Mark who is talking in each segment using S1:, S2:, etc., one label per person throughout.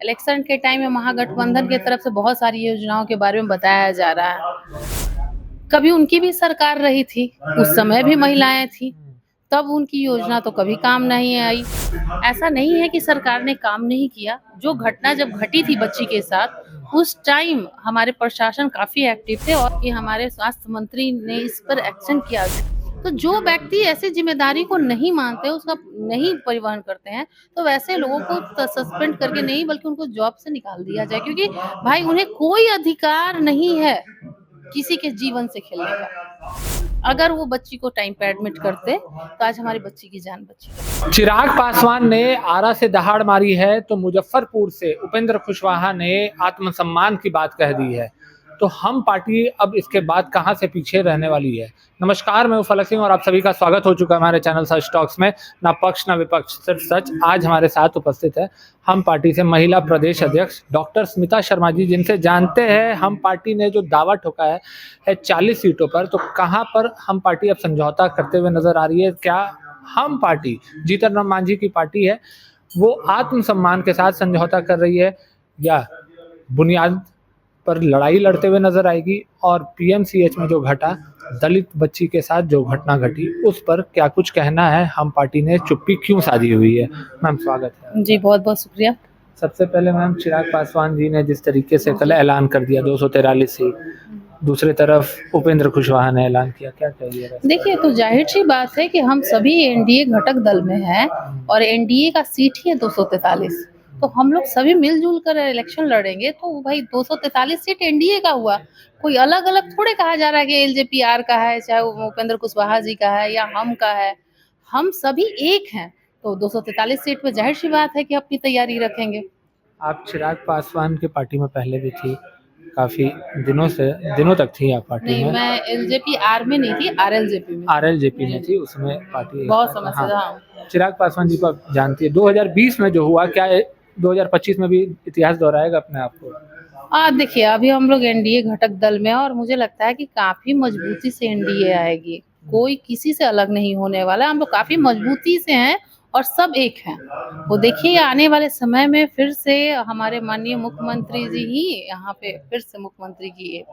S1: Election के time में महागठबंधन की तरफ से बहुत सारी योजनाओं के बारे में बताया जा रहा है। कभी उनकी भी सरकार रही थी, उस समय भी महिलाएं थी, तब उनकी योजना तो कभी काम नहीं आई। ऐसा नहीं है कि सरकार ने काम नहीं किया। जो घटना जब घटी थी बच्ची के साथ, उस टाइम हमारे प्रशासन काफी एक्टिव थे और कि हमारे स्वास्थ्य मंत्री ने इस पर एक्शन किया। तो जो व्यक्ति ऐसी जिम्मेदारी को नहीं मानते, उसका नहीं परिवहन करते हैं, तो वैसे लोगों को सस्पेंड करके नहीं बल्कि उनको जॉब से निकाल दिया जाए, क्योंकि भाई उन्हें कोई अधिकार नहीं है किसी के जीवन से खेलने का। अगर वो बच्ची को टाइम पे एडमिट करते तो आज हमारी बच्ची की जान बची।
S2: चिराग पासवान ने आरा से दहाड़ मारी है तो मुजफ्फरपुर से उपेंद्र कुशवाहा ने आत्मसम्मान की बात कह दी है। तो हम पार्टी अब इसके बाद कहां से पीछे रहने वाली है। नमस्कार, मैं फलक सिंह और आप सभी का स्वागत हो चुका है हमारे चैनल सच टॉक्स में। ना पक्ष ना विपक्ष, सिर्फ सच। आज हमारे साथ उपस्थित है हम पार्टी से महिला प्रदेश अध्यक्ष डॉक्टर स्मिता शर्मा जी, जिनसे जानते हैं हम पार्टी ने जो दावा ठोका है 40 सीटों पर, तो कहां पर हम पार्टी अब समझौता करते हुए नजर आ रही है। क्या हम पार्टी, जीतन राम मांझी की पार्टी है, वो आत्मसम्मान के साथ समझौता कर रही है या बुनियाद पर लड़ाई लड़ते हुए नजर आएगी। और पीएमसीएच में जो घटा, दलित बच्ची के साथ जो घटना घटी, उस पर क्या कुछ कहना है, हम पार्टी ने चुप्पी क्यों साधी हुई है। मैम स्वागत है।
S1: जी बहुत बहुत शुक्रिया।
S2: सबसे पहले मैम, चिराग पासवान जी ने जिस तरीके से कल ऐलान कर दिया 243 सीट, दूसरी तरफ उपेंद्र कुशवाहा ने ऐलान किया, क्या कहिए।
S1: देखिए, तो जाहिर सी बात है कि हम सभी एनडीए घटक दल में हैं और एनडीए का सीट ही है 243। तो हम लोग सभी मिलजुल कर इलेक्शन लड़ेंगे, तो भाई 243 सीट एनडीए का हुआ। कोई अलग अलग थोड़े कहा जा रहा है कि एलजेपीआर का है, चाहे वो उपेंद्र कुशवाहा जी का है या हम का है। हम सभी एक हैं, तो 243 सीट पे जाहिर सी बात है कि अपनी तैयारी रखेंगे।
S2: आप चिराग पासवान की पार्टी में पहले भी थी, काफी दिनों तक थी आप पार्टी
S1: नहीं,
S2: में।
S1: मैं एलजेपी आर में नहीं थी, आरएलजेपी में।
S2: आरएलजेपी में थी, उसमें पार्टी
S1: बहुत समय से।
S2: हाँ।
S1: हाँ,
S2: चिराग पासवान जी को आप जानती है, 2020 में जो हुआ, क्या 2025 में भी इतिहास दोहराएगा अपने आप को।
S1: देखिए, अभी हम लोग एनडीए घटक दल में हैं और मुझे लगता है कि काफी मजबूती से एनडीए आएगी। कोई किसी से अलग नहीं होने वाला है। हम लोग काफी मजबूती से हैं और सब एक हैं। वो देखिए, आने वाले समय में फिर से हमारे माननीय मुख्यमंत्री जी ही यहाँ पे फिर से मुख्यमंत्री की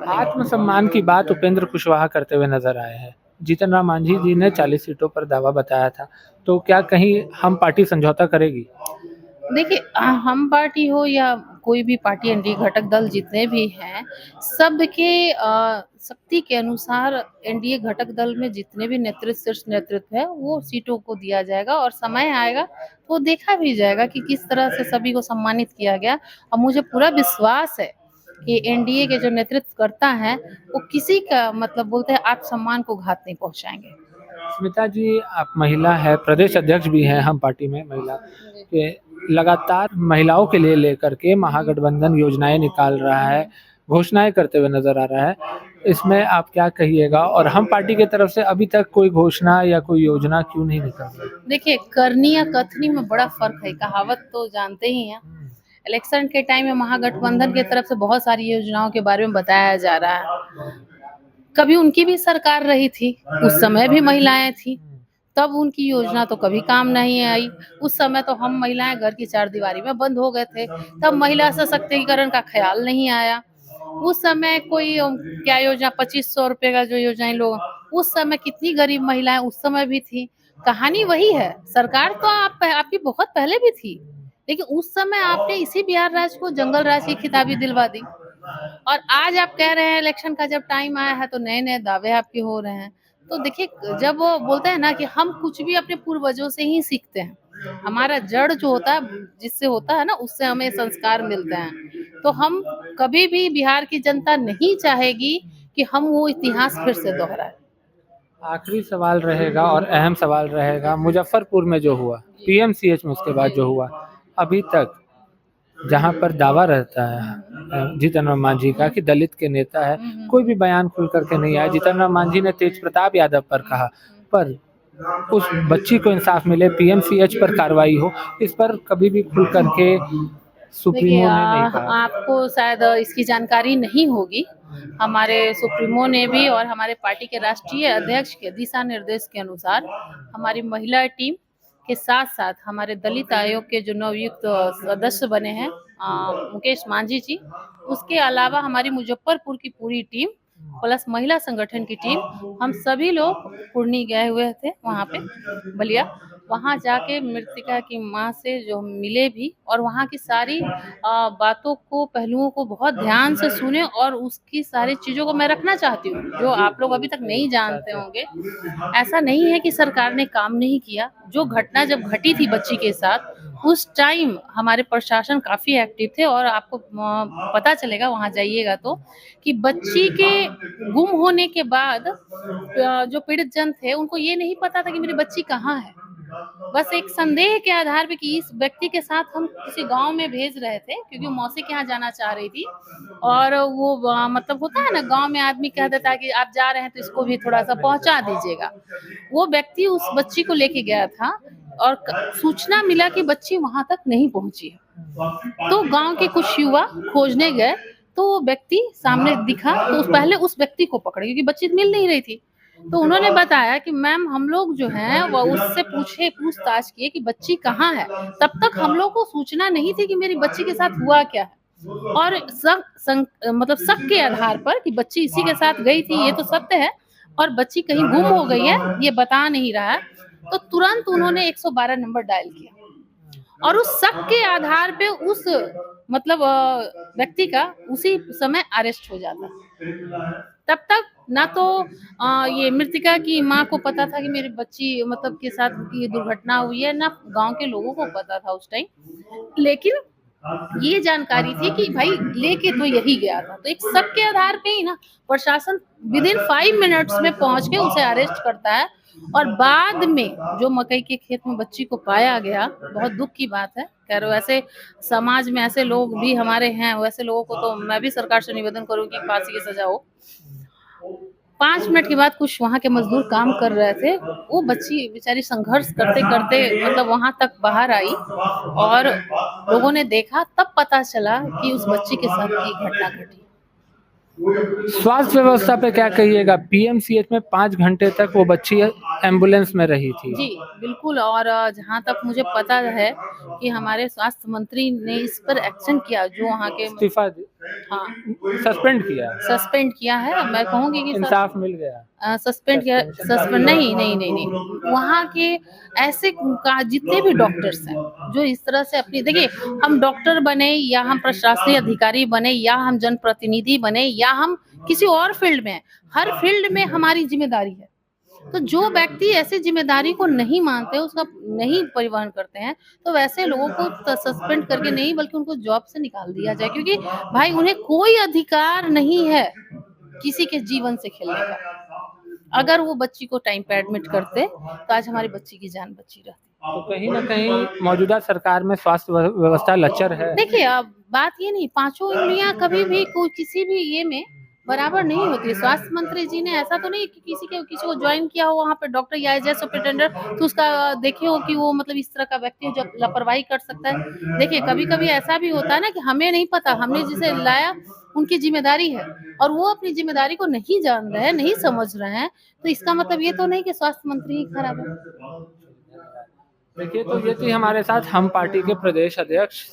S2: आत्मसम्मान की बात उपेंद्र कुशवाहा करते हुए नजर आए हैं। जीतन राम मांझी जी ने 40 सीटों पर दावा बताया था, तो क्या कहीं हम पार्टी समझौता करेगी।
S1: देखिए, हम पार्टी हो या कोई भी पार्टी, एनडीए घटक दल जितने भी हैं, सबके शक्ति के अनुसार एनडीए घटक दल में जितने भी नेतृत्व, शीर्ष नेतृत्व है, वो सीटों को दिया जाएगा और समय आएगा तो देखा भी जाएगा कि किस तरह से सभी को सम्मानित किया गया। और मुझे पूरा विश्वास है कि एनडीए के जो नेतृत्व करता है, वो किसी का मतलब बोलते हैं आत्मसम्मान को घात नहीं पहुंचाएंगे।
S2: स्मिता जी, आप महिला है, प्रदेश अध्यक्ष भी हैं हम पार्टी में महिला के। लगातार महिलाओं के लिए लेकर के महागठबंधन योजनाएं निकाल रहा है, घोषणाएं करते हुए नजर आ रहा है। इसमें आप क्या कहिएगा, और हम पार्टी की तरफ से अभी तक कोई घोषणा या कोई योजना क्यों नहीं निकल रही।
S1: देखिए, करनी या कथनी में बड़ा फर्क है। कहावत तो जानते ही हैं। इलेक्शन के टाइम में महागठबंधन की तरफ से बहुत सारी योजनाओं के बारे में बताया जा रहा है। कभी उनकी भी सरकार रही थी, उस समय भी महिलाएं थी, तब उनकी योजना तो कभी काम नहीं आई। उस समय तो हम महिलाएं घर की चारदीवारी में बंद हो गए थे, तब महिला सशक्तिकरण का ख्याल नहीं आया। उस समय कोई क्या योजना, 2500 रुपए का जो योजना लोग, उस समय कितनी गरीब महिलाएं उस समय भी थी। कहानी वही है। सरकार तो आपकी बहुत पहले भी थी, लेकिन उस समय आपने इसी बिहार राज्य को जंगल राज की खिताबी दिलवा दी। और आज आप कह रहे हैं इलेक्शन का जब टाइम आया है तो नए नए दावे आपके हो रहे हैं। तो देखिए, जब वो बोलते हैं ना कि हम कुछ भी अपने पूर्वजों से ही सीखते हैं। हमारा जड़ जो होता है, जिससे होता है ना, उससे हमें संस्कार मिलते हैं। तो हम कभी भी, बिहार की जनता नहीं चाहेगी कि हम वो इतिहास फिर से दोहराए।
S2: आखिरी सवाल रहेगा और अहम सवाल रहेगा, मुजफ्फरपुर में जो हुआ, पीएमसीएच में उसके बाद जो हुआ, अभी तक जहां पर दावा रहता है जीतन राम मांझी का कि दलित के नेता है, कोई भी बयान खुल करके नहीं आया। जीतन राम मांझी ने तेज प्रताप यादव पर कहा, पर उस बच्ची को इंसाफ मिले, पीएमसीएच पर कार्रवाई हो, इस पर कभी भी खुल करके
S1: देखिए,
S2: सुप्रीमो ने नहीं कहा।
S1: आपको शायद इसकी जानकारी नहीं होगी। हमारे सुप्रीमो ने भी और हमारे पार्टी के राष्ट्रीय अध्यक्ष के दिशा निर्देश के अनुसार हमारी महिला टीम के साथ-साथ हमारे दलित आयोग के जो नवयुक्त सदस्य बने हैं मुकेश मांझी जी, उसके अलावा हमारी मुजफ्फरपुर की पूरी टीम प्लस महिला संगठन की टीम, हम सभी लोग पुरनी गए हुए थे वहाँ पे बलिया। वहाँ जाके मृतका की माँ से जो मिले भी और वहाँ की सारी बातों को, पहलुओं को बहुत ध्यान से सुने और उसकी सारी चीज़ों को मैं रखना चाहती हूँ, जो आप लोग अभी तक नहीं जानते होंगे। ऐसा नहीं है कि सरकार ने काम नहीं किया। जो घटना जब घटी थी बच्ची के साथ, उस टाइम हमारे प्रशासन काफ़ी एक्टिव थे और आपको पता चलेगा वहाँ जाइएगा तो कि बच्ची के गुम होने के बाद जो पीड़ित जन थे उनको ये नहीं पता था कि मेरी बच्ची कहाँ है। बस एक संदेह के आधार पे कि इस व्यक्ति के साथ हम किसी गाँव में भेज रहे थे क्योंकि वो मौसी के यहाँ जाना चाह रही थी और वो मतलब होता है ना गाँव में आदमी कह देता है कि आप जा रहे हैं तो इसको भी थोड़ा-सा पहुँचा दीजिएगा। वो व्यक्ति उस बच्ची को लेके गया था और सूचना मिला कि बच्ची वहाँ तक नहीं पहुँची है। तो गाँव के कुछ युवा खोजने गए तो वो व्यक्ति सामने दिखा तो पहले उस व्यक्ति को पकड़े क्योंकि बच्ची मिल नहीं रही थी। तो उन्होंने बताया कि मैम हम लोग जो हैं वो उससे पूछताछ किए कि बच्ची कहाँ है। तब तक हम लोग को सूचना नहीं थी कि मेरी बच्ची के साथ हुआ क्या है। और मतलब शक के आधार पर कि बच्ची इसी के साथ गई थी ये तो सत्य है और बच्ची कहीं गुम हो गई है ये बता नहीं रहा है। तो तुरंत उन्होंने 112 नंबर डायल किया और उस शक के आधार पे उस मतलब व्यक्ति का उसी समय अरेस्ट हो जाता। तब तक ना तो ये मृतका की माँ को पता था कि मेरी बच्ची मतलब के साथ ये दुर्घटना हुई है, ना गाँव के लोगों को पता था उस टाइम। लेकिन ये जानकारी थी कि भाई लेके तो यही गया था। तो एक शक के आधार पे ही ना प्रशासन विदिन 5 मिनट्स में पहुँच के उसे अरेस्ट करता है और बाद में जो मकई के खेत में बच्ची को पाया गया, बहुत दुःख की बात है। खैर वैसे समाज में ऐसे लोग भी हमारे हैं, वैसे लोगों को तो मैं भी सरकार से निवेदन करूँगी कि फांसी की सज़ा हो। 5 मिनट के बाद कुछ वहाँ के मज़दूर काम कर रहे थे, वो बच्ची बेचारी संघर्ष करते-करते मतलब वहाँ तक बाहर आई और लोगों ने देखा तब पता चला कि उस बच्ची के साथ ये घटना घटी।
S2: स्वास्थ्य व्यवस्था पे क्या कहिएगा? पीएमसीएच में 5 घंटे तक वो बच्ची एम्बुलेंस में रही थी।
S1: जी, बिल्कुल और जहाँ तक मुझे पता है कि हमारे स्वास्थ्य मंत्री ने इस पर एक्शन किया जो वहाँ के
S2: इस्तीफा
S1: हाँ,
S2: सस्पेंड किया है।
S1: मैं कहूँगी कि
S2: इंसाफ मिल गया।
S1: सस्पेंड नहीं। वहाँ के ऐसे का जितने भी डॉक्टर्स हैं, जो इस तरह से अपनी देखिए हम डॉक्टर बने या हम प्रशासनिक अधिकारी बने या हम जनप्रतिनिधि बने या हम किसी और फील्ड में, हर फील्ड में हमारी ज़िम्मेदारी है। तो जो व्यक्ति ऐसी ज़िम्मेदारी को नहीं मानते, उसका नहीं परिवहन करते हैं, तो वैसे लोगों को सस्पेंड करके नहीं बल्कि उनको जॉब से निकाल दिया जाए क्योंकि भाई उन्हें कोई अधिकार नहीं है किसी के जीवन से खेलने का। अगर वो बच्ची को टाइम पे एडमिट करते, तो आज हमारी बच्ची की जान बची रहती।
S2: तो कहीं न कहीं मौजूदा सरकार में स्वास्थ्य व्यवस्था लचर है।
S1: देखिए अब बात ये नहीं, पाँचों उँगलियाँ कभी भी कोई किसी भी ये में बराबर नहीं होती। स्वास्थ्य मंत्री जी ने ऐसा तो नहीं कि किसी को ज्वाइन किया हो वहाँ पे डॉक्टर या एज ए सुपरिटेंडेंट तो उसका देखे हो कि वो मतलब इस तरह का व्यक्ति जो लापरवाही कर सकता है। देखिए कभी-कभी ऐसा भी होता है ना कि हमें नहीं पता, हमने जिसे लाया उनकी ज़िम्मेदारी है और वो अपनी ज़िम्मेदारी को नहीं जान रहे हैं, नहीं समझ रहे हैं, तो इसका मतलब ये तो नहीं कि स्वास्थ्य मंत्री ही खराब है।
S2: देखिए तो ये थी हमारे साथ हम पार्टी के प्रदेश अध्यक्ष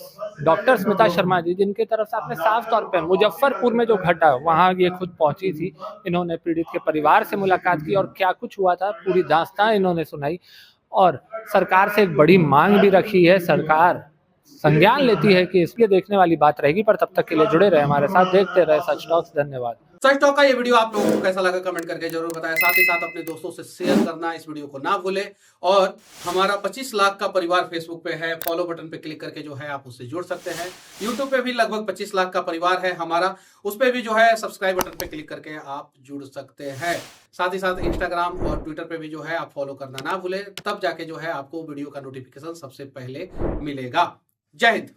S2: डॉक्टर स्मिता शर्मा जी, जिनकी तरफ से आपने साफ तौर पे मुजफ्फरपुर में जो घटा वहाँ ये खुद पहुंची थी। इन्होंने पीड़ित के परिवार से मुलाकात की और क्या कुछ हुआ था पूरी दास्तां इन्होंने सुनाई और सरकार से एक बड़ी मांग भी रखी है। सरकार संज्ञान लेती है कि इसलिए देखने वाली बात रहेगी। पर तब तक के लिए जुड़े रहे हमारे साथ, देखते रहे सच टॉक्स। धन्यवाद।
S3: सच टॉक का ये वीडियो आप लोगों को कैसा लगा कमेंट करके जरूर बताएं। साथ ही साथ अपने दोस्तों से शेयर करना इस वीडियो को ना भूलें और हमारा 25 लाख का परिवार फेसबुक पे है, फॉलो बटन पे क्लिक करके जो है आप उससे जुड़ सकते हैं। यूट्यूब पे भी लगभग 25 लाख का परिवार है हमारा, उस पे भी जो है सब्सक्राइब बटन पे क्लिक करके आप जुड़ सकते हैं। साथ ही साथ इंस्टाग्राम और ट्विटर पे भी जो है आप फॉलो करना ना भूलें, तब जाके जो है आपको वीडियो का नोटिफिकेशन सबसे पहले मिलेगा। जय हिंद।